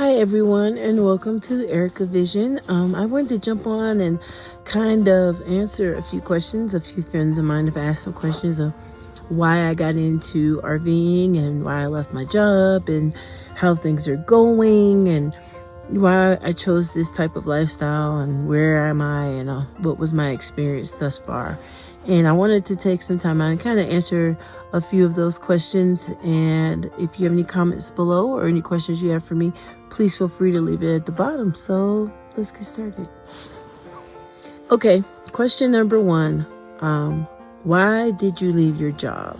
Hi everyone, and welcome to Erica Vision. I wanted to jump on and kind of answer a few questions. A few friends of mine have asked some questions of why I got into RVing and why I left my job and how things are going and why I chose this type of lifestyle and where am I and what was my experience thus far. And I wanted to take some time out and kind of answer a few of those questions. And if you have any comments below or any questions you have for me, please feel free to leave it at the bottom. So let's get started. Okay, question number one. Why did you leave your job?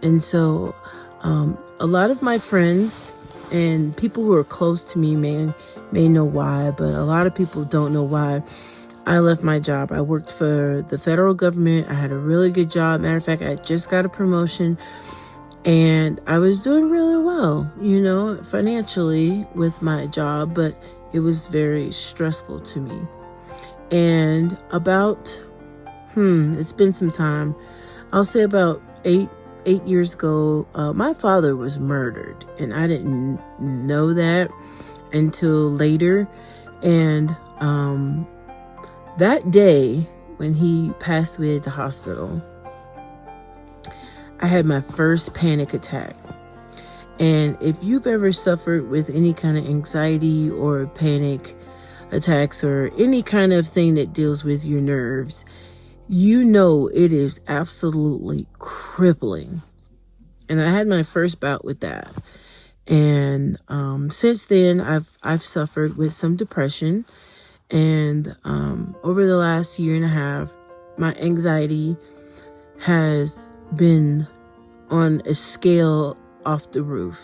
And so a lot of my friends and people who are close to me may know why, but a lot of people don't know why I left my job. I worked for the federal government. I had a really good job. Matter of fact, I just got a promotion and I was doing really well, financially with my job, but it was very stressful to me. And about, it's been some time. I'll say about eight years ago, my father was murdered and I didn't know that until later. And, that day when he passed away at the hospital, I had my first panic attack. And if you've ever suffered with any kind of anxiety or panic attacks or any kind of thing that deals with your nerves, it is absolutely crippling. And I had my first bout with that. And since then, I've suffered with some depression. And over the last year and a half, my anxiety has been on a scale off the roof,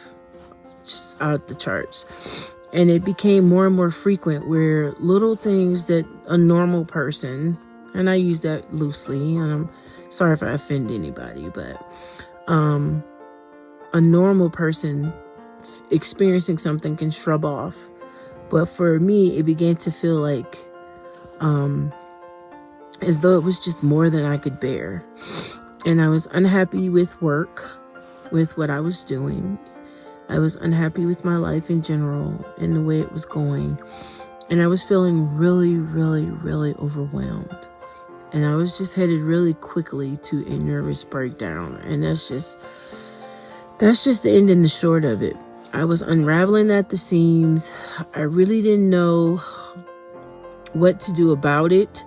just out the charts. And it became more and more frequent where little things that a normal person, and I use that loosely, and I'm sorry if I offend anybody, but a normal person experiencing something can shrug off. But for me, it began to feel like as though it was just more than I could bear. And I was unhappy with work, with what I was doing. I was unhappy with my life in general and the way it was going. And I was feeling really, really, really overwhelmed. And I was just headed really quickly to a nervous breakdown. And that's just the end and the short of it. I was unraveling at the seams. I really didn't know what to do about it.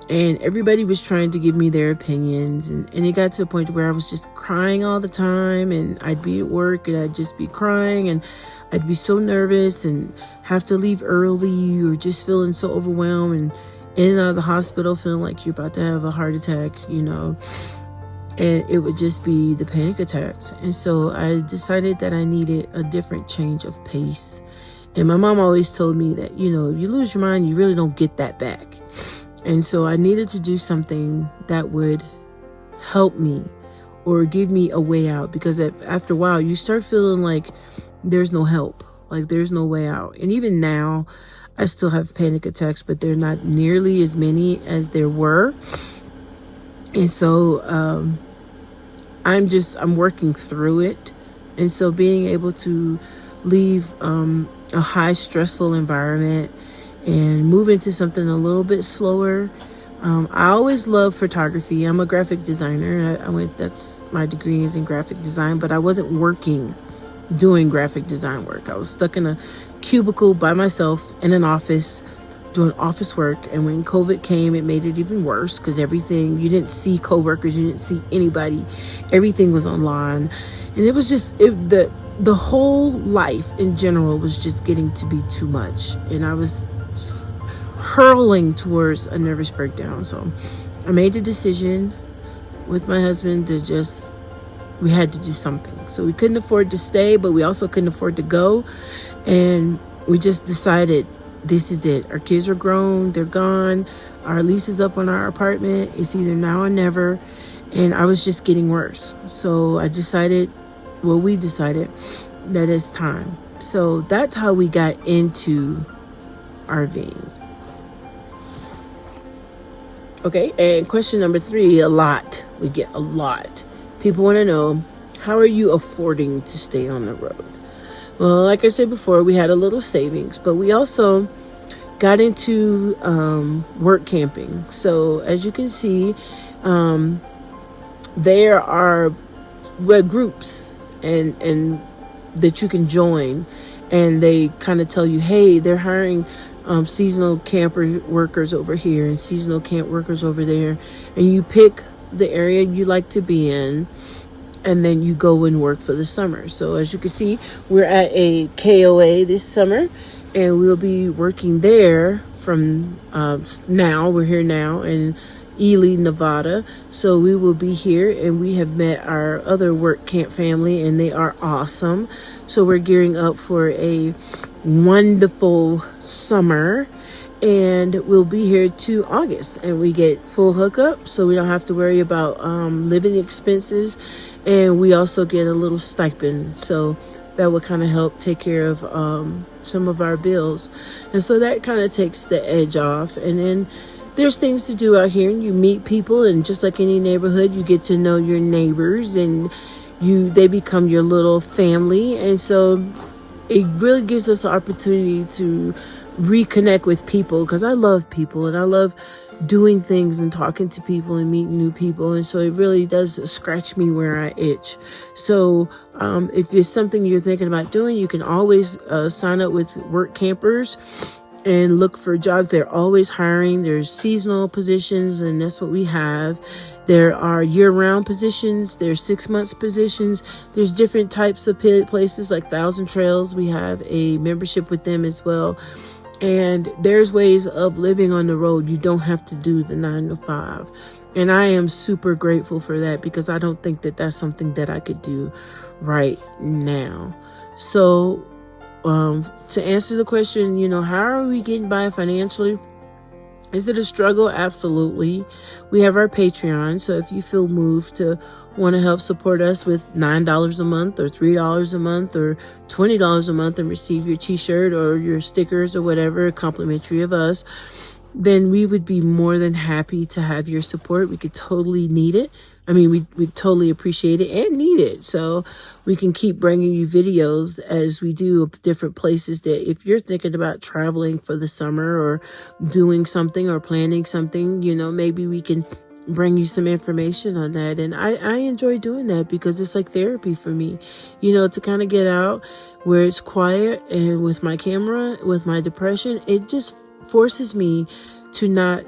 And everybody was trying to give me their opinions. And it got to a point where I was just crying all the time. And I'd be at work and I'd just be crying. And I'd be so nervous and have to leave early or just feeling so overwhelmed and in and out of the hospital feeling like you're about to have a heart attack, And it would just be the panic attacks. And so I decided that I needed a different change of pace. And my mom always told me that, if you lose your mind, you really don't get that back. And so I needed to do something that would help me or give me a way out. Because after a while, you start feeling like there's no help, like there's no way out. And even now, I still have panic attacks, but they're not nearly as many as there were. And so, I'm working through it. And so being able to leave a high stressful environment and move into something a little bit slower. I always loved photography. I'm a graphic designer. That's my degree is in graphic design, but I wasn't working doing graphic design work. I was stuck in a cubicle by myself in an office doing office work. And when COVID came, it made it even worse because you didn't see coworkers, you didn't see anybody. Everything was online. And it was just, the whole life in general was just getting to be too much. And I was hurling towards a nervous breakdown. So I made the decision with my husband we had to do something. So we couldn't afford to stay, but we also couldn't afford to go. And we just decided, this is it. Our kids are grown. They're gone. Our lease is up on our apartment. It's either now or never. And I was just getting worse. So we decided that it's time. So that's how we got into RVing. Okay, and question number 3, we get a lot. People want to know, how are you affording to stay on the road? Well, like I said before, we had a little savings, but we also got into work camping. So as you can see, there are groups and that you can join, and they kind of tell you, hey, they're hiring seasonal camper workers over here and seasonal camp workers over there, and you pick the area you like to be in, and then you go and work for the summer. So as you can see, we're at a KOA this summer, and we'll be working there from now. We're here now in Ely, Nevada. So we will be here, and we have met our other work camp family, and they are awesome. So we're gearing up for a wonderful summer, and we'll be here to August, and we get full hookup, so we don't have to worry about living expenses, and we also get a little stipend, so that would kind of help take care of some of our bills, and so that kind of takes the edge off. And then there's things to do out here, and you meet people, and just like any neighborhood, you get to know your neighbors, and they become your little family. And so it really gives us an opportunity to reconnect with people, because I love people, and I love doing things and talking to people and meeting new people, and so it really does scratch me where I itch. So if it's something you're thinking about doing, you can always sign up with Work Campers and look for jobs. They're always hiring. There's seasonal positions, and that's what we have. There are year-round positions. There's 6 months positions. There's different types of places like Thousand Trails. We have a membership with them as well. And there's ways of living on the road. You don't have to do the 9 to 5. And I am super grateful for that, because I don't think that that's something that I could do right now. So to answer the question, how are we getting by financially? Is it a struggle? Absolutely. We have our Patreon. So if you feel moved to want to help support us with $9 a month or $3 a month or $20 a month and receive your t-shirt or your stickers or whatever complimentary of us, then we would be more than happy to have your support. We could totally need it. I mean, we totally appreciate it and need it. So we can keep bringing you videos as we do of different places that if you're thinking about traveling for the summer or doing something or planning something, maybe we can bring you some information on that. And I enjoy doing that, because it's like therapy for me, to kind of get out where it's quiet, and with my camera, with my depression, it just forces me to not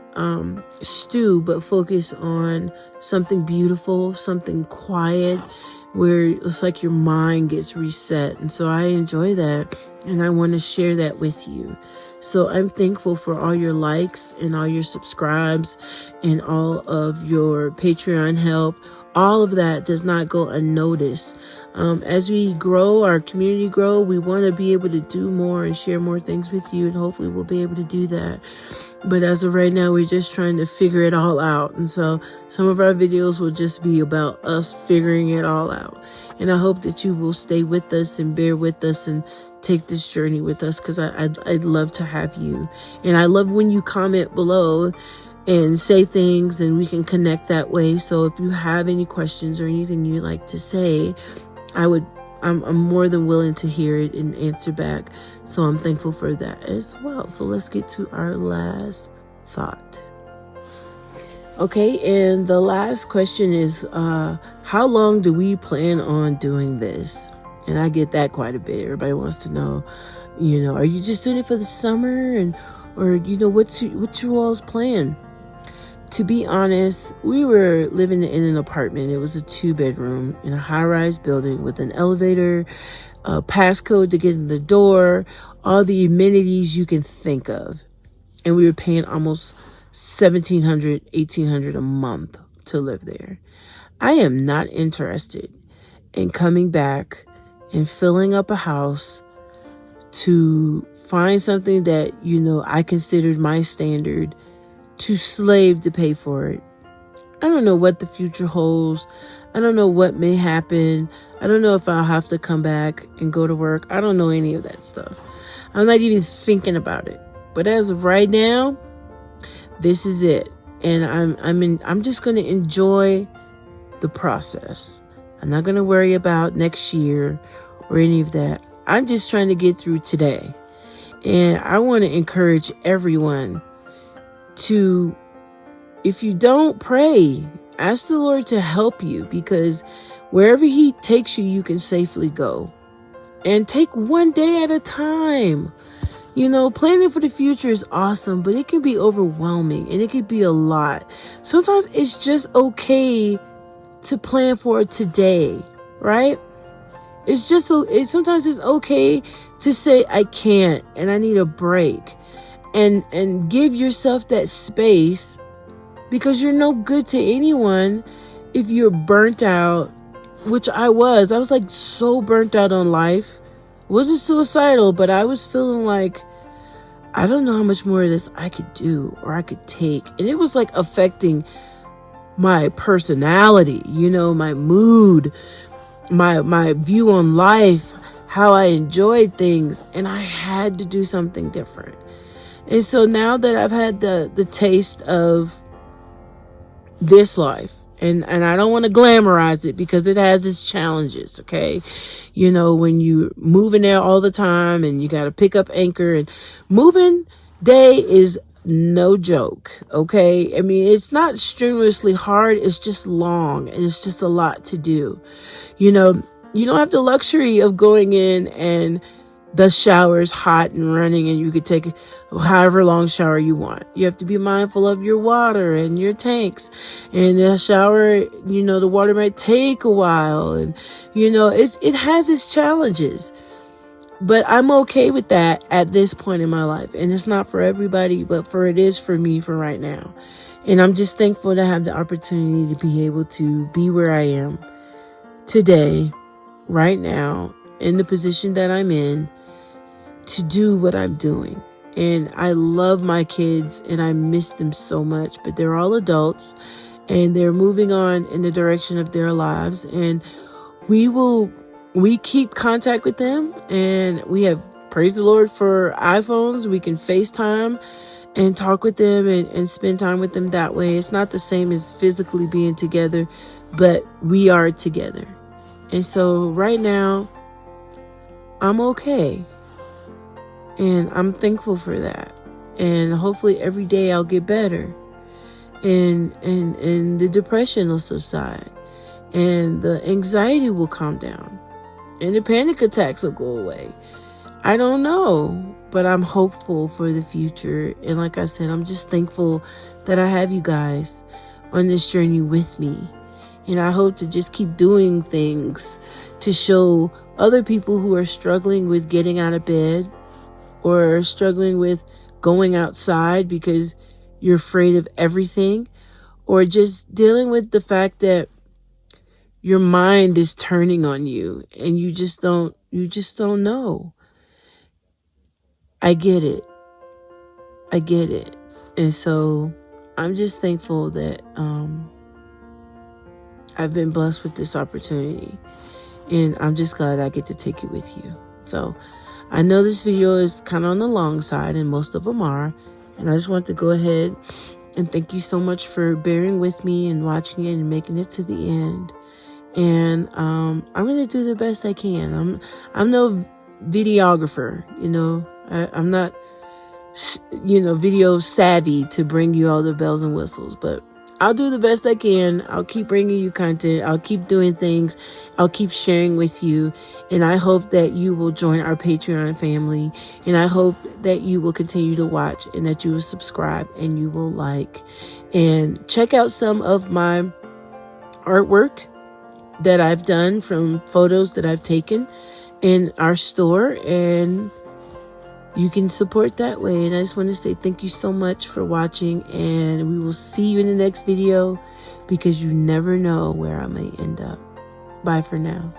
stew, but focus on something beautiful, something quiet, where it's like your mind gets reset. And so I enjoy that, and I want to share that with you. So I'm thankful for all your likes and all your subscribes and all of your Patreon help. All of that does not go unnoticed. As we grow, our community grow, we want to be able to do more and share more things with you, and hopefully we'll be able to do that. But as of right now, we're just trying to figure it all out. And so some of our videos will just be about us figuring it all out. And I hope that you will stay with us and bear with us and take this journey with us, because I'd love to have you. And I love when you comment below and say things, and we can connect that way. So if you have any questions or anything you'd like to say, I'm more than willing to hear it and answer back. So I'm thankful for that as well. So let's get to our last thought. Okay, and the last question is, how long do we plan on doing this? And I get that quite a bit. Everybody wants to know, are you just doing it for the summer? Or what's your all's plan? To be honest, we were living in an apartment. It was a 2-bedroom in a high-rise building with an elevator, a passcode to get in the door, all the amenities you can think of. And we were paying almost $1,700, $1,800 a month to live there. I am not interested in coming back and filling up a house to find something that, I considered my standard, to slave to pay for it. I don't know what the future holds. I don't know what may happen. I don't know if I'll have to come back and go to work. I don't know any of that stuff. I'm not even thinking about it. But as of right now, this is it. And I'm just going to enjoy the process. I'm not going to worry about next year or any of that. I'm just trying to get through today. And I want to encourage everyone to, if you don't pray, ask the Lord to help you, because wherever he takes you, you can safely go. And take one day at a time. Planning for the future is awesome, but it can be overwhelming and it can be a lot. Sometimes it's just okay to plan for today, right? It's just sometimes it's okay to say I can't and I need a break, and give yourself that space, because you're no good to anyone if you're burnt out, which I was like so burnt out on life. Wasn't suicidal, but I was feeling like I don't know how much more of this I could do or I could take. And it was like affecting my personality, my mood, my view on life, how I enjoyed things. And I had to do something different. And so now that I've had the taste of this life, and I don't want to glamorize it because it has its challenges, okay? When you moving there all the time and you got to pick up anchor, and moving day is no joke, okay? I mean, it's not strenuously hard. It's just long and it's just a lot to do. You don't have the luxury of going in and the shower is hot and running and you could take however long shower you want. You have to be mindful of your water and your tanks. And the shower, the water might take a while. And, it has its challenges. But I'm okay with that at this point in my life. And it's not for everybody, but it is for me for right now. And I'm just thankful to have the opportunity to be able to be where I am today, right now, in the position that I'm in, to do what I'm doing. And I love my kids and I miss them so much, but they're all adults and they're moving on in the direction of their lives. And we keep contact with them, and we have, praise the Lord for iPhones. We can FaceTime and talk with them and spend time with them that way. It's not the same as physically being together, but we are together. And so right now I'm okay. And I'm thankful for that. And hopefully every day I'll get better. And the depression will subside. And the anxiety will calm down. And the panic attacks will go away. I don't know. But I'm hopeful for the future. And like I said, I'm just thankful that I have you guys on this journey with me. And I hope to just keep doing things to show other people who are struggling with getting out of bed, or struggling with going outside because you're afraid of everything, or just dealing with the fact that your mind is turning on you and you just don't know. I get it. And so I'm just thankful that I've been blessed with this opportunity, and I'm just glad I get to take it with you. So I know this video is kind of on the long side, and most of them are. And I just want to go ahead and thank you so much for bearing with me and watching it and making it to the end. And I'm going to do the best I can. I'm no videographer, I'm not, video savvy to bring you all the bells and whistles, but I'll do the best I can. I'll keep bringing you content. I'll keep doing things. I'll keep sharing with you. And I hope that you will join our Patreon family. And I hope that you will continue to watch, and that you will subscribe and you will like. And check out some of my artwork that I've done from photos that I've taken in our store. And you can support that way. And I just want to say thank you so much for watching, and we will see you in the next video, because you never know where I may end up. Bye for now.